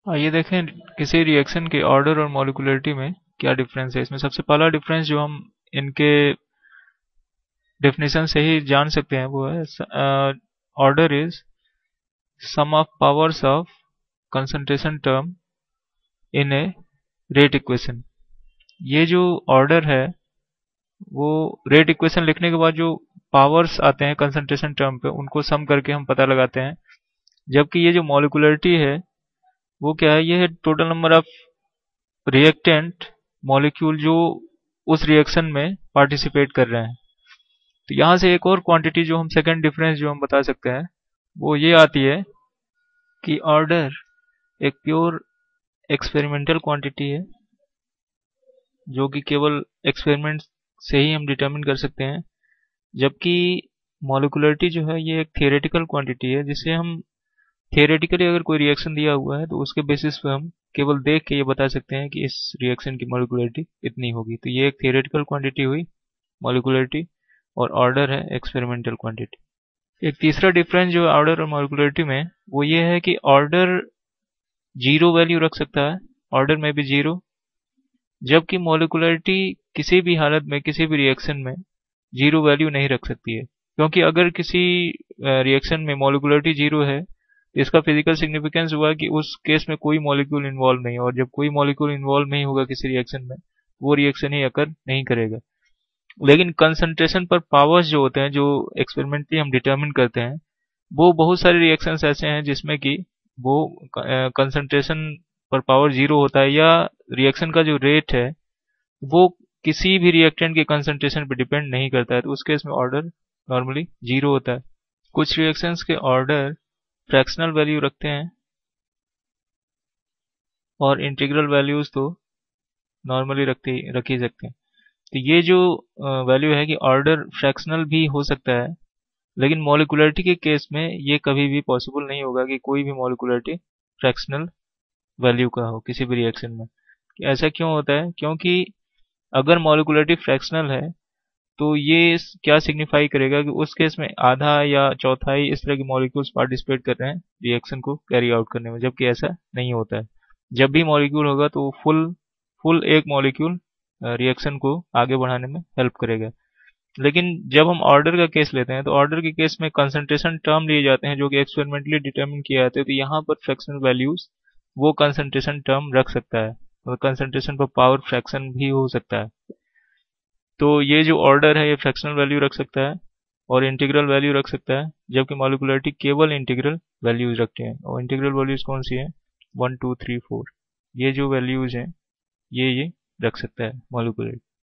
आइए देखें किसी रिएक्शन के ऑर्डर और मॉलिक्यूलरिटी में क्या डिफरेंस है। इसमें सबसे पहला डिफरेंस जो हम इनके डेफिनेशन से ही जान सकते हैं वो है order is some of powers of concentration term in a rate equation. ये जो ऑर्डर है वो रेट इक्वेशन लिखने के बाद जो पावर्स आते हैं कंसंट्रेशन टर्म पे उनको सम करके हम पता लगाते हैं। जबकि ये जो मॉलिक्यूलरिटी है वो क्या है, ये है total number of reactant molecule जो उस रिएक्शन में पार्टिसिपेट कर रहे हैं। तो यहाँ से एक और क्वांटिटी जो हम सेकंड डिफरेंस जो हम बता सकते हैं वो ये आती है कि ऑर्डर एक प्योर एक्सपेरिमेंटल क्वांटिटी है जो कि केवल एक्सपेरिमेंट से ही हम डिटरमिन कर सकते हैं। जबकि मॉलिक्यूलरिटी जो है ये एक थियोरेटिकल क्वांटिटी है जिसे हम थियोरेटिकली अगर कोई रिएक्शन दिया हुआ है तो उसके बेसिस पे हम केवल देख के ये बता सकते हैं कि इस रिएक्शन की मॉलिक्यूलरिटी इतनी होगी। तो ये एक थियोरेटिकल क्वांटिटी हुई मॉलिक्यूलरिटी, और ऑर्डर है एक्सपेरिमेंटल क्वांटिटी। एक तीसरा डिफरेंस जो है ऑर्डर और मॉलिक्यूलरिटी में वो ये है कि ऑर्डर जीरो वैल्यू रख सकता है, ऑर्डर में भी जीरो, जबकि मॉलिक्यूलरिटी किसी भी हालत में किसी भी रिएक्शन में जीरो वैल्यू नहीं रख सकती है। क्योंकि अगर किसी रिएक्शन में मॉलिक्यूलरिटी जीरो है तो इसका फिजिकल सिग्निफिकेंस हुआ कि उस केस में कोई मॉलिक्यूल इन्वॉल्व नहीं है, और जब कोई मॉलिक्यूल इन्वॉल्व नहीं होगा किसी रिएक्शन में वो रिएक्शन ही अकर नहीं करेगा। लेकिन कंसंट्रेशन पर पावर्स जो होते हैं जो एक्सपेरिमेंटली हम डिटरमिन करते हैं वो बहुत सारे रिएक्शंस ऐसे हैं जिसमें कि वो कंसंट्रेशन पर पावर जीरो होता है, या रिएक्शन का जो रेट है वो किसी भी रिएक्टेंट के कंसंट्रेशन पर डिपेंड नहीं करता है, तो उस केस में ऑर्डर नॉर्मली जीरो होता है। कुछ रिएक्शंस के ऑर्डर फ्रैक्शनल वैल्यू रखते हैं और इंटीग्रल वैल्यूज तो नॉर्मली रखी सकते हैं। तो ये जो वैल्यू है कि ऑर्डर फ्रैक्शनल भी हो सकता है, लेकिन मॉलिक्यूलरिटी के केस में ये कभी भी पॉसिबल नहीं होगा कि कोई भी मॉलिक्यूलरिटी फ्रैक्शनल वैल्यू का हो किसी भी रिएक्शन में। ऐसा क्यों होता है? क्योंकि अगर मॉलिक्यूलरिटी फ्रैक्शनल है तो ये क्या सिग्निफाई करेगा कि उस केस में आधा या चौथाई इस तरह के मॉलिक्यूल्स पार्टिसिपेट कर रहे हैं रिएक्शन को कैरी आउट करने में, जबकि ऐसा नहीं होता है। जब भी मॉलिक्यूल होगा तो फुल फुल एक मॉलिक्यूल रिएक्शन को आगे बढ़ाने में हेल्प करेगा। लेकिन जब हम ऑर्डर का केस लेते हैं तो ऑर्डर के केस में कंसंट्रेशन टर्म लिए जाते हैं जो कि एक्सपेरिमेंटली डिटरमिन किया जाता है। तो यहाँ पर फ्रैक्शनल वैल्यूज वो कंसंट्रेशन टर्म रख सकता है, और कंसंट्रेशन पर पावर फ्रैक्शन भी हो सकता है। तो ये जो ऑर्डर है ये फ्रैक्शनल वैल्यू रख सकता है और इंटीग्रल वैल्यू रख सकता है, जबकि मॉलिक्यूलरिटी केवल इंटीग्रल वैल्यूज रखते हैं। और इंटीग्रल वैल्यूज कौन सी है? 1 2 3 4, ये जो वैल्यूज हैं ये रख सकता है मॉलिक्यूलरिटी।